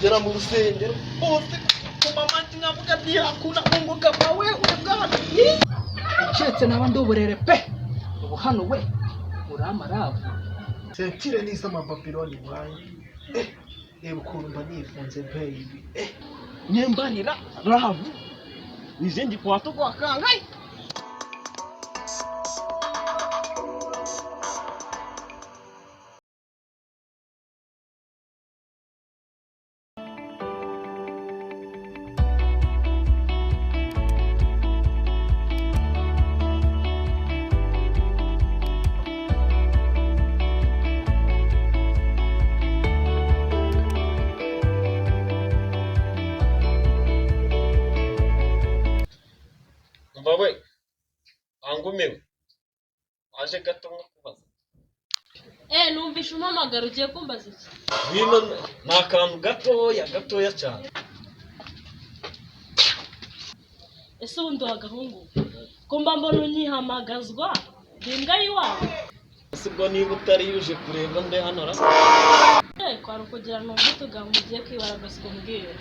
ngera mu rusengero bose mama nkavuga ati hakuna Mungu kama wewe bwana. Ncetse naba nduburere pe ubu hano we uramaravu sentire nisa amapapironi mwaye reba ukuntu mba nifunze baby nyembanira ravu nizendi kwato kwa kangai. Bawe angumewe aje gato nkubaza numvisha umamagara ugiye kumbaza iki bino nakantu gatoya cyane ese ubundi wagahungu ko mba mbona unyihamagazwa bimbwa yiwawe sibwo niba utari yuje kureba mbe hano ra kwari kugira ngo tugambo ugiye kwibaragazwa mbwira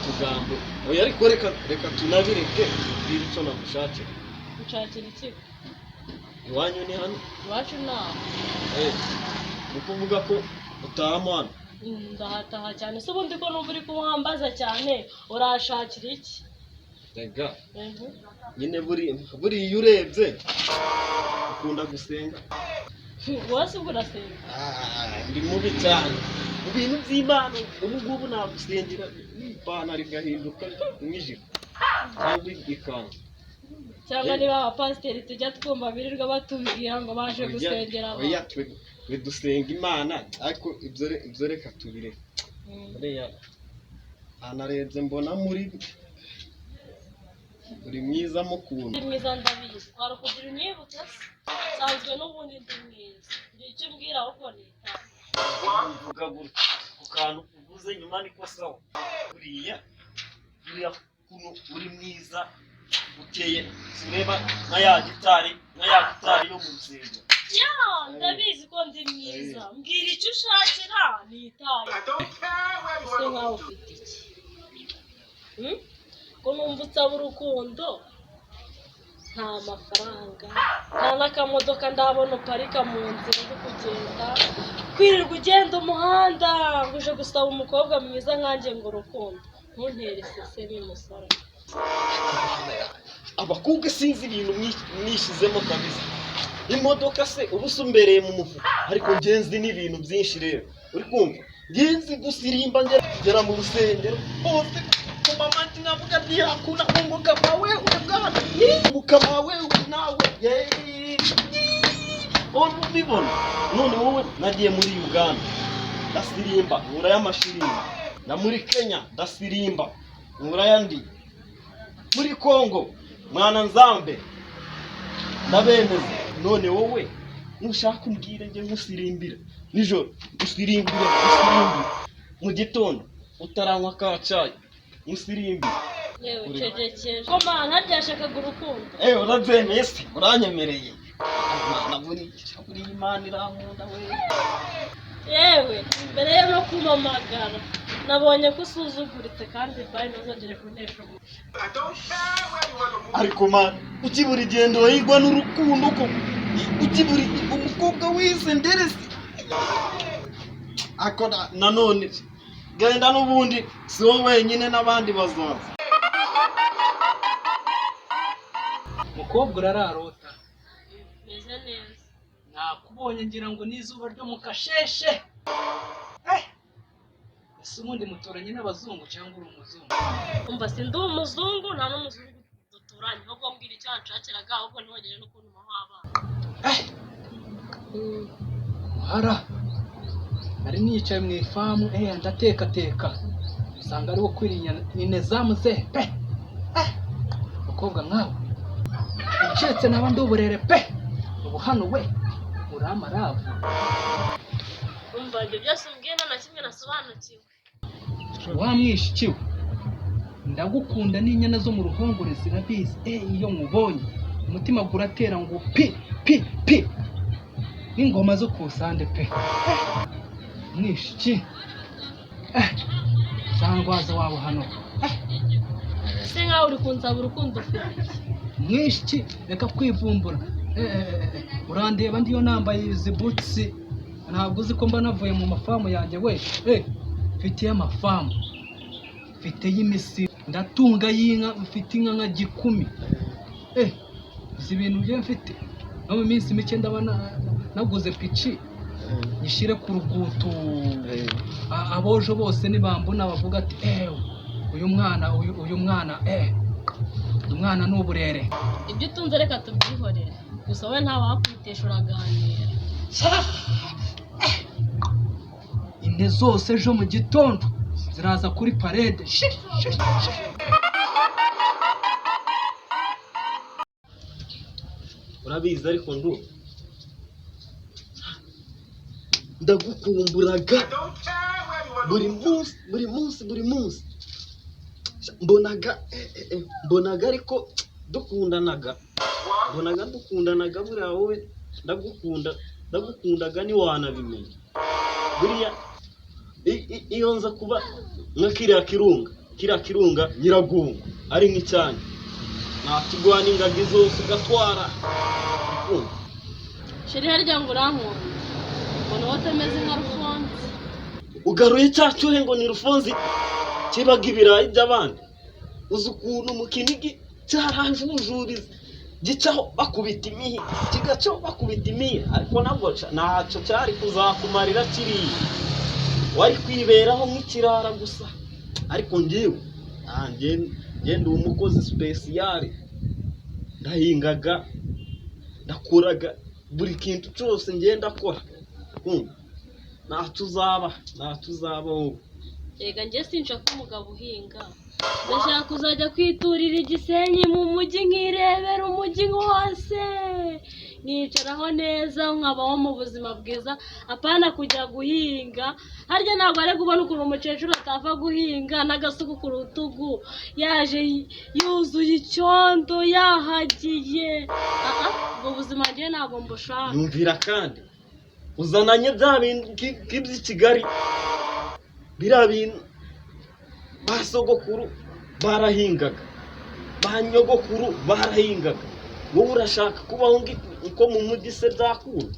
tugambo oya ariko reka tunabireke bibico namushake ushakira iki iwanyu ni hano iwacu naho ukuvuga ko utaha hano ndahataha cyane se ubundi ko numva uri kumuhambaza cyane urashakira iki rega nyine buri urebye ukunda gusenga wose urasenga ndi mubi cyane mu bintu by'Imana ubu ngubu nagusengera n'ipana rigahinduka imijiko cyangwa ikanzu cyangwa niba abapasiteri tujya twumva birirwa batubwira ngo baje gusengera oya twe dusenga Imana ariko ibyo reka tubire buriya anarebye mbona muri mwiza mukunda mwiza ndabizi twari kugira inyibutse sanzwe n'ubundi ndi mwiza icyo mbwira ahubwo nita uvuga gutya ku kantu uvuze nyuma niko sawa buriya uri mwiza uteye ureba nka ya gitari yo mu rusengero ndabizi ko ndi mwiza mbwira icyo ushakira nitaye ese nkaho ufite iki ko numva usaba urukundo nta mafaranga nta n'akamodoka ndabona uparika mu nzira uri kugenda kwirirwa ugenda umuhanda ngo uje gusaba umukobwa mwiza nkanjye ngo urukundo ntuntere isese n'umusore abakobwa sinzi ibintu mwishizemo kabisa imodoka se ubusumbereye mu mufuka ariko ngenzi n'ibintu byinshi rero uri kumva ngenzi gusirimba ngera mu rusengero bose mama nkavuga ati hakuna Mungu kama wewe bwana. Mungu kama wewe nawe ubibona none wowe nagiye muri Uganda ndasirimba nkura y'amashiringi na muri Kenya ndasirimba nkura yandi muri Kongo mwana nzambe ndabemeza none wowe nushaka umbwire nge nkusirimbira nijoro usirimbire mu gitondo utaranywa ka cyayi musirimbi yewe cecekeje ko mana ryashakaga urukundo urabyemeye se uranyemereye Imana buri Imana irankunda we yewe mbere yo no kumamagara nabonye ko usuzuguritse kandi bari ntuzongere kuntesha ariko mana ukibura igendo wayigwa n'urukundo ko ukibura umukobwa wese nderese akora nanone genda n'ubundi si wowe wenyine n'abandi bazaza mukobwa urararota meze neza nakubonye ngira ngo n'izuba ryo mu kasheshe ese ubundi muturanye n'abazungu cyangwa uri umuzungu umva sindi umuzungu nta n'umuzungu duturanye ahubwo mbwira icyo wanshakiraga ahubwo ntiwongere n'ukuntu mama abana muhara nari nicaye mu ifamu ndateka usanga ari wo kwirinya inezamu ze pe mukobwa nkawe ncetse naba nduburere pe ubu hano we uramaravu umva ibyo byose umbwiye nta na kimwe nasobanukiwe wamwishikiwe ndagukunda n'inyana zo mu ruhongore zirabizi iyo nkubonye umutima guratera ngo pi n'ingoma zo kusande pe mwishiki cyangwaza wabo hano se nkaho uri kunsaba urukundo ufite mwinshi reka kwivumbura urandeba ndiyo nambaye izi butsi ntabwo uzi ko mba navuye mu mafamu yanjye we mfitiye amafamu mfite y'imisi ndatunga y'inka mfite inka nka 10 izi bintu bye mfite no mu minsi mike ndaba naguze pici nyishire ku rugutu abojo bose nibambona bavuga ati uyu mwana n'uburere ibyo utunze reka tubyihorere gusa we nta wakwitesha uraganira inde zose ejo mu gitondo ziraza kuri parede urabizi ariko ndagukumburaga buri munsi mbonaga ariko dukundanaga buriya wowe ndagukundaga ntiwanabimenya buriya iyo nza kuba nka kiriya kirunga nyiragungu ari nk'icyanya nakigwana ingagi zose ugatwara sheri harya ngo urankunda mbona wowe utameze nka Rufonzi ugaruye cya cyuhe ngo ni Rufonzi kibaga ibirayi by'abandi uzi ukuntu mu kinigi cyarajujuriza gicaho bakubita imihi kigacaho bakubita imihi ariko nabwo ntacyo cyari kuzakumarira kiriya wari kwiberaho nk'ikirara gusa ariko njyewe ngenda umukozi special ndahingaga ndakoraga buri kintu cyose ngenda akora ntacyo uzaba wowe yega njye sinshaka umugabo uhinga ndashaka kuzajya kwiturira Igisenyi mu mujyi nkirebera umujyi wose nkicaraho neza nkabaho mu buzima bwiza apana kujya guhinga harya ntabwo ari kubona ukuntu umukecuru atava guhinga n'agasuku ku rutugu yaje yuzuye icyondo yahagiye ubwo buzima njye ntabwo mbushaka yumvira kandi uzananye bya bintu by'i Kigali biriya bintu ba sogokuru barahingaga ba nyogokuru barahingaga wowe urashaka kubaho uko mu mujyi se byakunda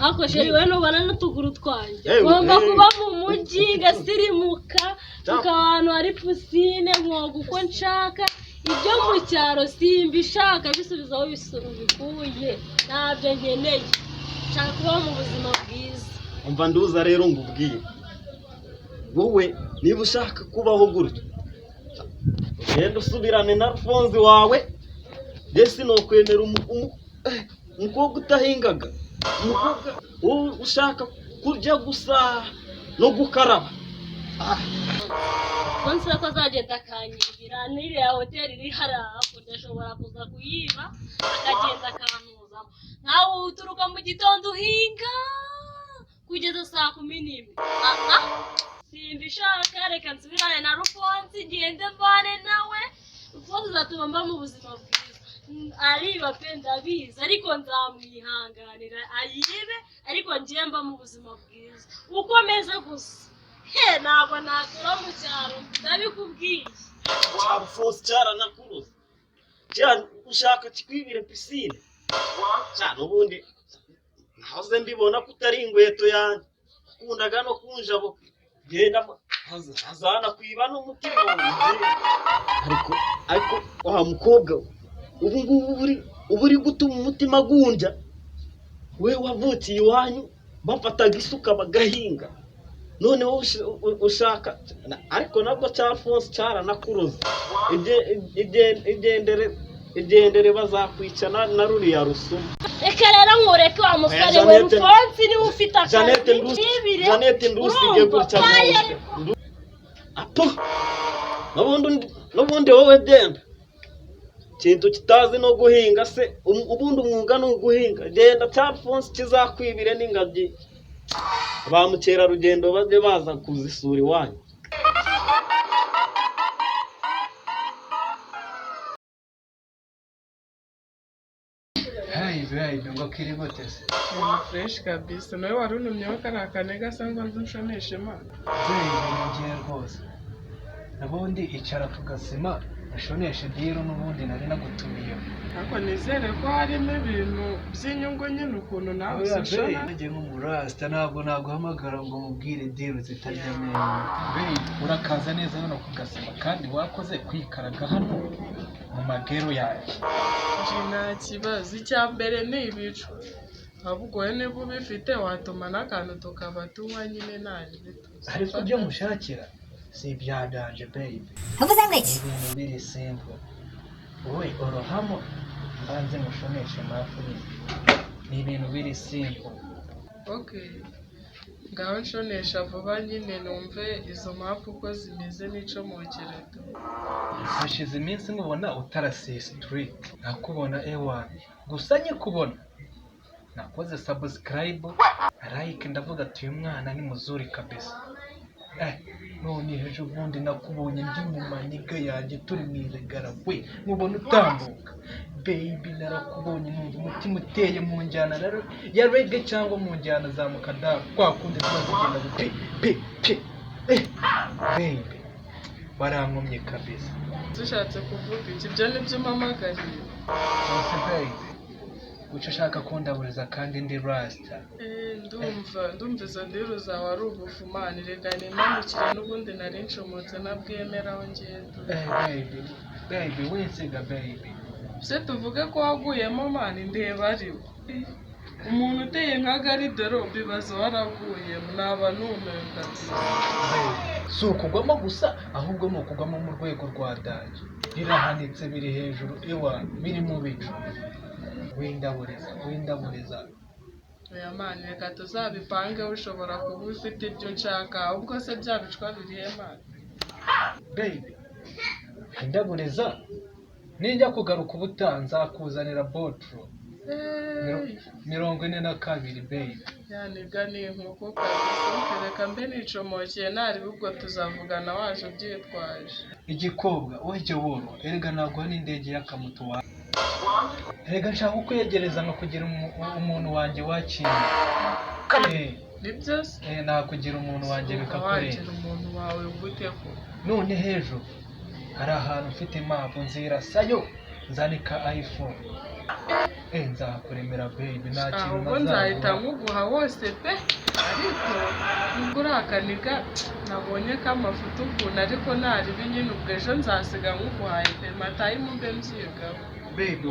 hakosheri we nubana n'utuguru twanjye ngomba kuba mu mujyi ngasirimuka tukaba ahantu hari pisine nkoga uko nshaka ibyo mu cyaro simbishaka bisubiza aho bikuye ntabyo nkeneye nshaka kubaho mu buzima bwiza umva nduza rero ngubwiye wowe niba ushaka kubaho gutyo genda usubirane na Rufonzi wawe ndetse nokwemera umukobwa utahingaga wowe ushaka kurya gusa no gukaraba Rufonzi ko azagenda akanyibira n'iriya hoteli iri hariya hakurya ashobora kuza kuyiba akagenda akanuzamo nawe uturuka mu gitondo uhinga kugeza saa 11 simbishaka reka nsubirane na Rufonzi ngende mvane nawe Rufonzi azatuma mba mu buzima bwiza ariba pe ndabizi ariko nzamwihanganira ayibe ariko ngiye mba mu buzima bwiza uko meze gusa ntabwo nakora mu cyaro ndabikubwiye Rufonzi cyaranakuruza cyane ushaka kikwibire pisine cyane ubundi nahoze mbibona ko utari ingweto yanjye ukundaga no kunjabuka genda hazana kwiba n'umutima wanjye ariko wa mukobwa ubu ngubu uri gutuma umutima gunja we wavukiye iwanyu bafataga isuka bagahinga none wowe ushaka ariko nabwo cya Rufonzi cyaranakuruza igendere bazakwica na ruriya rusuma reka rero nkureke wa musore we Rufonzi niwe ufite akazi Janete ndusige gutya apo n'ubundi wowe genda kintu kitazi no guhinga se ubundi umwuga ni uguhinga genda cya Rufonzi kizakwibire n'ingabyi ba mukerarugendo bajye baza kuzisura iwanyu baby ngo kiri gute se Ni fresh kabisa nawe warunumyeho kariya kane gasa ngo nzushoneshe mana baby ngiye rwose nabundi icara tugasima ashoneshe diro n'ubundi nari nagutumiye ariko nizere ko harimo ibintu by'inyungu nyine ukuntu nawe ushobora ngiye nk'umurasta ntabwo naguhamagara ngo mubwire diro zitarya neza baby urakaza neza hano kugasima kandi wakoze kwikaraga hano mu magero yanjye nta kibazo icya mbere ni ibicu ahubwo niba ubifite watuma n'akantu tukaba tunywa nyine nta bito ariko byo mushakira si ibyaganje baby uvuze ngo iki ibintu biri simple wowe orohamo mbanze mushoneshe mafuri ni ibintu biri simple okay ngaho nshonesha vuba nyine numve izo mpamvu uko zimeze n'icomokeredo hashize iminsi nkubona utarasiye street nakubona ewan gusa nyikubona nakoze subscribe like ndavuga ati uyu mwana ni muzuri kabisa none ejo bundi nakubonye ndi mu maniga yanjye turi mu iregara we mubona utambuka baby narakubonye numva umutima uteye mu njyana ya reggae cyangwa mu njyana za mukadamu kwa kundi tuba zigenda pe baby barankomye kabisa dushatse kuvuga iki ibyo nibyo umpamagariye cyose baby uca ushaka kundaburiza kandi ndi rasta ndumva izo ndiru zawe ari ubufumani reka nimanukire n'ubundi nari nshomotse nabwemeraho ngendo baby winsiga baby se tuvuge ko waguyemo mani ndeba ariwe umuntu uteye nka garidero bibazo waraguyemo naba numewe kabisa si ukugwamo gusa ahubwo ni ukugwamo mu rwego rwa danje birahanitse biri hejuru ewa biri mu bicu windaburiza oya mani reka tuzabipange ushobora kuba ufite ibyo nshaka ahubwo se bya bicwa birihe mani baby windaburiza ninjya kugaruka ubutaha nzakuzanira botro 42 baby yanibwa ni inkoko kabisa reka mbe nicomokeye naribi ubwo tuzavugana waje ubyitwaje igikobwa ujye woro erega ntabwo n'indege y'akamuto wa erega nshaka kukwegereza no kugira umuntu wanjye wakiriye nibyo se nakugira umuntu wanjye bikakurenga wagira umuntu wawe gute ko none hejuru hari ahantu ufite impamvu nzirasayo nzanika iPhone nzakuremera baby nta kintu ahubwo nzahita nkuguha wose pe ariko nubwo urakaniga nabonye ko amafuta ukuntu ariko naribi nyine ubwo ejo nzasiga nkuguhaye pe matayi mumbe mbyigaho baby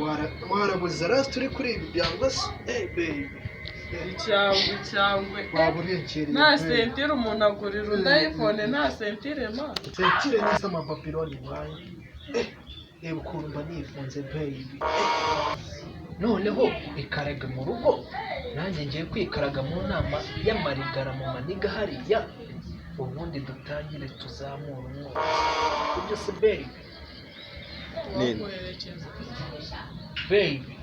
warabuze rasta uri kuri ibi byangwa se baby icyangwe nta sentire umuntu agurira undi iPhone nta sentire ma sentire n'izo amapapironi mwaye reba ukuntu mba nifunze baby noneho ikaraga mu rugo nanjye ngiye kwikaraga mu nama y'amarigara mu maniga hariya ubundi dutangire tuzamura umwotsi ibyo se baby baby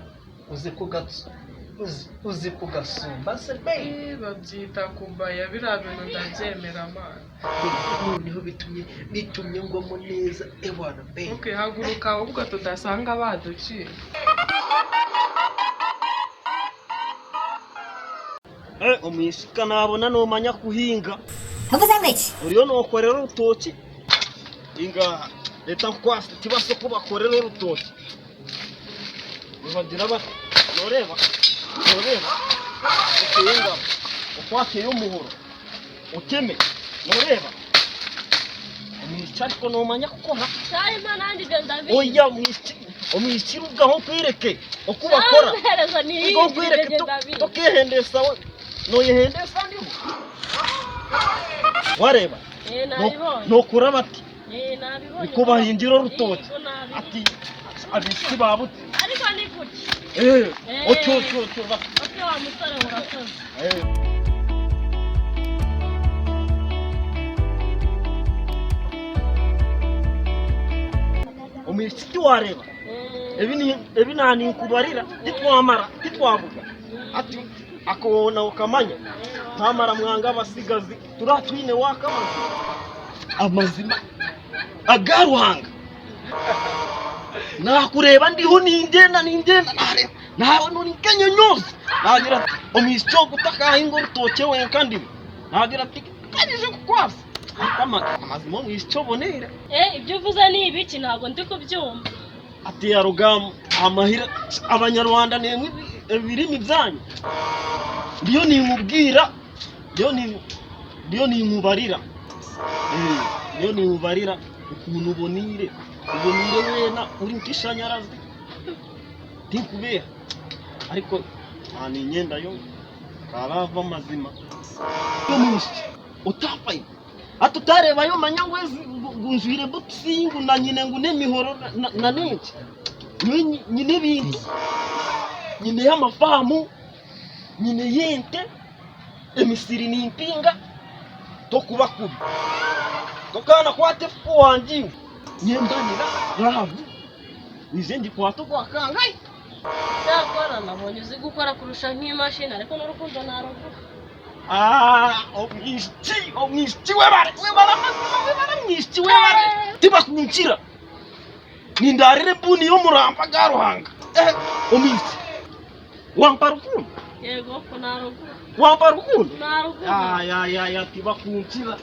uzi kugasumba se baby babyita kubaya biriya bintu ndabyemera amana noneho bitumye ngwamo neza ewana baby okay haguruka ahubwo tudasanga baduciye umwisika nabona numanya kuhinga uvuze ngo iki uriyo nokorera urutoki ingaha leta nkwasa kibaso ko bakorera urutoki bagira bati noreba ukenga ukwakeye umuhoro uteme noreba umwica ariko numanya gukora cyayima nanjye ibyo ndabizi oya umwishyira ubwaho kwireke uko bakora ubwo kwireke tukihendesa we noyihendesa ndiho wareba nokura bati uko bahingira urutoki ati abisi babute ariko ni gutya ocho ati wa musore urakoze umwisiki wareba ebi nani nkubarira titwavuga ati akona ukamanya ntamara mwanga abasigazi turatwine wakamazi amazima agaruhanga nakureba ndiho ningenda nareba nawe nuri Kenya nyose nagira ati omisyo gutaka ingo rutoke wenka ndi nagira ati kanije kukwasa amazimo mwisyo bonera ibyo uvuze ni ibiki ntabwo ndi kubyumva ati ya rugam amahira abanyarwanda nemwe birimi byanyu ndiyo nimubwira ndiyo nimubarira ndiyo nimubarira ukuntu ubonire wena uri nkishanyarazi tinkubera ariko ani nyenda yo karava mazima yomushi utafaye atutareba yo manyangwezi gunjwire butsingu na nyine ngune mihoro na niki nyine bintu nyine y'amafamu nyine yente emisiri ni impinga to kubakuba tokana kwate fuwanjiwe nyembanira ravu nizendi kwato kwa kangai cyakora nabonye uzi gukora kurusha nk'imashini ariko n'urukundo naruvuga omwisti webare mwisti webare tiba kunkira nindarire mbuni yo muramba garuhanga omwisti wampara ukuntu yego ko naruvuga wampara ukuntu naruvuga ya tiba kunkira